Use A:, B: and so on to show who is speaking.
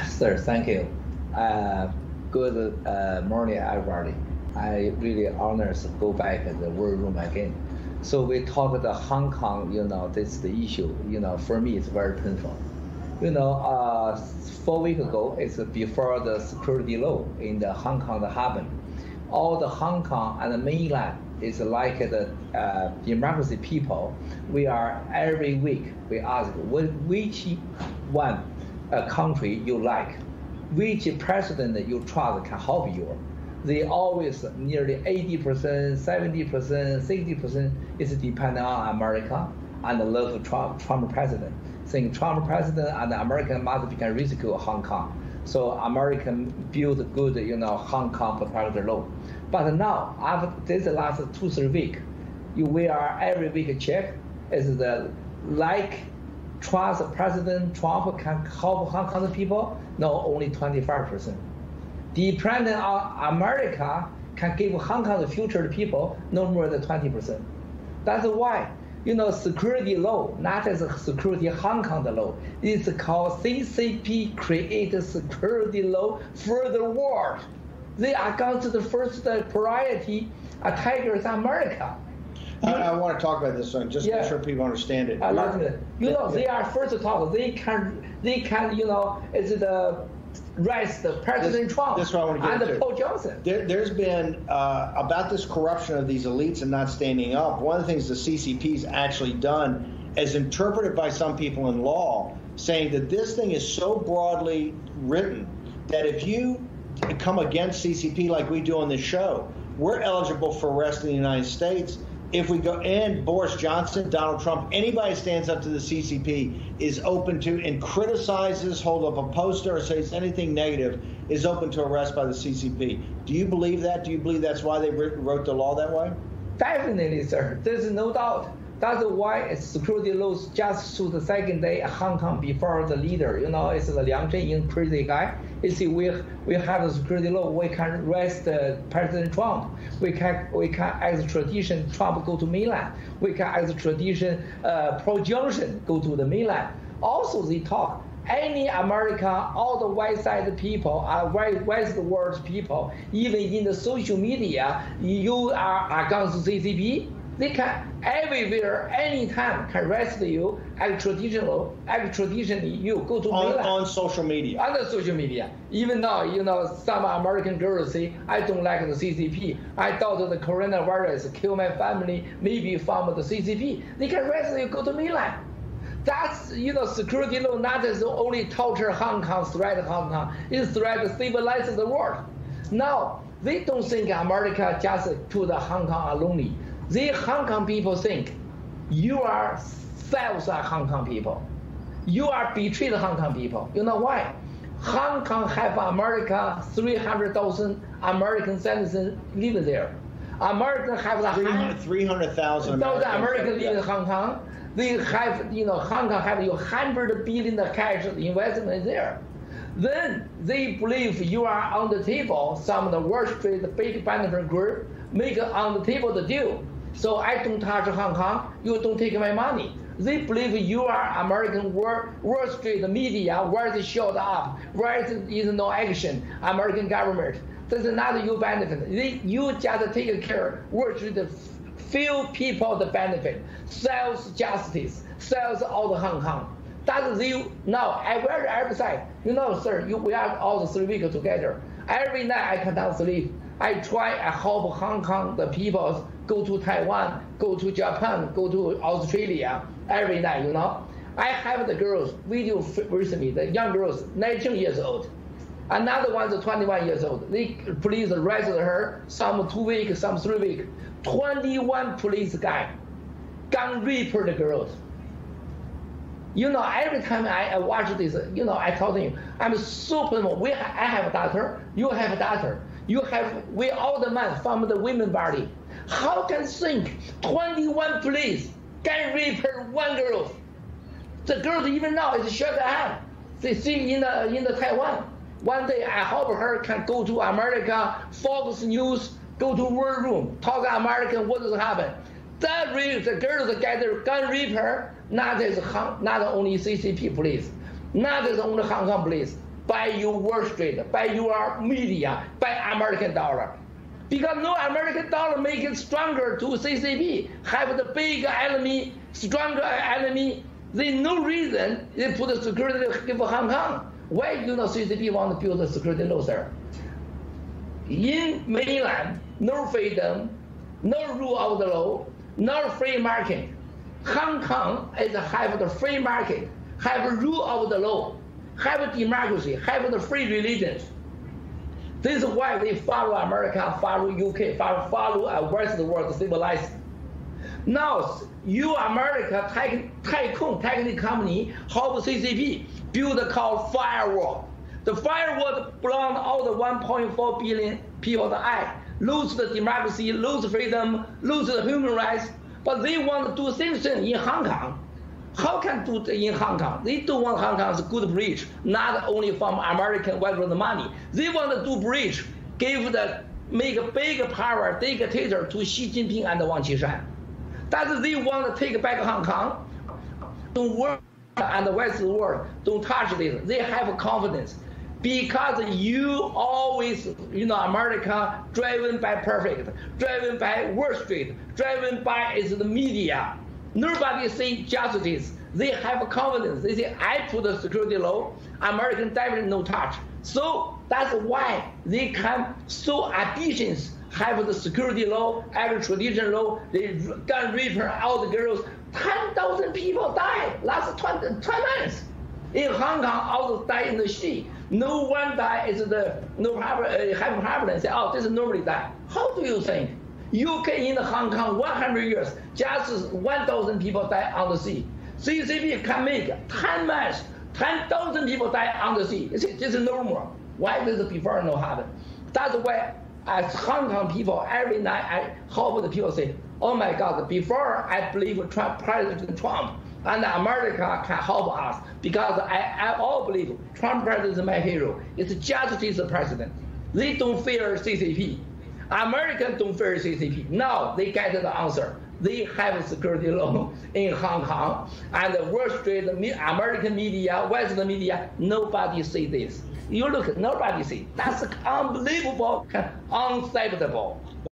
A: Sir, thank you. Good morning, everybody. I really honors to go back in the war room again. So we talked the Hong Kong, this is the issue. For me, it's very painful. 4 weeks ago, it's before the security law in the Hong Kong that happened. All the Hong Kong and the mainland is like the democracy people. We are every week, we ask which one country you like, which president you trust can help you. They always nearly 80%, 70%, 60% is dependent on America and love Trump president. Saying Trump president and American must become rescue Hong Kong. So American build good, Hong Kong protector law. But now, after this last 2-3 weeks, we are every week check is the trust President Trump can help Hong Kong people? No, only 25%. Depending on America can give Hong Kong the future to people no more than 20%. That's why, security law, not as a security Hong Kong the law. It's called CCP create a security law for the world. They are going to the first priority tigers America.
B: I want to talk about this one, just to make sure people understand it.
A: I love it. They are first to talk. They can, it's the arrest President Trump and Paul Johnson.
B: There's been, about this corruption of these elites and not standing up, one of the things the CCP's actually done is interpreted by some people in law, saying that this thing is so broadly written that if you come against CCP like we do on this show, we're eligible for arrest in the United States. If we go, and Boris Johnson, Donald Trump, anybody stands up to the CCP is open to and criticizes, hold up a poster or says anything negative, is open to arrest by the CCP. Do you believe that? Do you believe that's why they wrote the law that way?
A: Definitely, sir. There's no doubt. That's why security laws just to the second day Hong Kong before the leader. It's the Liang Zhenying crazy guy. You see, we have a security law. We can arrest President Trump. We can as tradition Trump go to mainland. We can as tradition Paul Johnson go to the mainland. Also, they talk. Any America, all the white side people, West world people, even in the social media, you are against CCP. They can everywhere, anytime, can arrest you as traditionally you go to mainland.
B: On social media.
A: On the social media. Even now, some American girls say, I don't like the CCP. I thought the coronavirus killed my family, maybe from the CCP. They can arrest you, go to mainland. That's, security law not as only torture Hong Kong, threat Hong Kong, it's threat to civilize the world. Now, they don't think America just to the Hong Kong alone. The Hong Kong people think you are sells Hong Kong people. You are betrayed Hong Kong people. You know why? Hong Kong have America 300,000 American citizens live there. American have
B: 300,000
A: Americans live in Hong Kong. They have, Hong Kong have $100 billion cash investment there. Then they believe you are on the table. Some of the Wall Street big benefit group make on the table the deal. So I don't touch Hong Kong, you don't take my money. They believe you are American Wall Street media, where they showed up, where there is no action, American government. This is not your benefit. You just take care, Wall Street, few people the benefit, sells justice, sells all the Hong Kong. That's you. Now, every side, sir, we are all the 3 weeks together. Every night I cannot sleep. I help Hong Kong, the people, go to Taiwan, go to Japan, go to Australia every night, I have the girls, video with me, the young girls, 19 years old. Another one is 21 years old. The police arrested her, some 2 weeks, some 3 weeks. 21 police guy, gun raper the girls. Every time I watch this, I tell them, I'm super, I have a daughter, you have a daughter. We all the men from the women body. How can think 21 police can rape one girl? The girl even now is shut down. They see in the Taiwan. One day I hope her can go to America, Fox News, go to War Room, talk American what has happened. That rape, the girls get their gun rape her, not only CCP police, not only Hong Kong police. by your Wall Street, by your media, by American dollar. Because no American dollar make it stronger to CCP, have the big enemy, stronger enemy. There's no reason they put the security for Hong Kong. Why do not CCP want to build a security law there? In mainland, no freedom, no rule of the law, no free market. Hong Kong is have the free market, have a rule of the law, have a democracy, have the free religions. This is why they follow America, follow UK, follow a Western world civilized. Now, you America tycoon technical company, help CCP build a called firewall. The firewall block all the 1.4 billion people that lose the democracy, lose freedom, lose the human rights. But they want to do the same thing in Hong Kong. How can do it in Hong Kong? They don't want Hong Kong as a good bridge, not only from American Western money. They want to do bridge, make a big power dictator to Xi Jinping and Wang Qishan. That they want to take back Hong Kong. Don't work and the Western world don't touch this. They have confidence. Because you always, America driven by perfect, driven by Wall Street, driven by the media. Nobody say justice. They have confidence. They say, I put the security law, American definitely no touch. So that's why they can so ambitious have the security law, extradition law, they gun return all the girls. 10,000 people died last 20 months. In Hong Kong, all die in the sea. No one die is no problem, have problem. Say, oh, this is normally die. How do you think? UK in Hong Kong 100 years, just 1,000 people die on the sea. CCP can make 10 months, 10,000 people die on the sea. This is normal. Why does it before not happen? That's why as Hong Kong people, every night I hope the people say, oh my God, before I believe President Trump and America can help us, because I all believe Trump president is my hero. It's justice president. They don't fear CCP. Americans don't fear CCP. Now they get the answer. They have security law in Hong Kong, and the Wall Street, American media, Western media, nobody see this. You look, nobody see. That's unbelievable, unacceptable.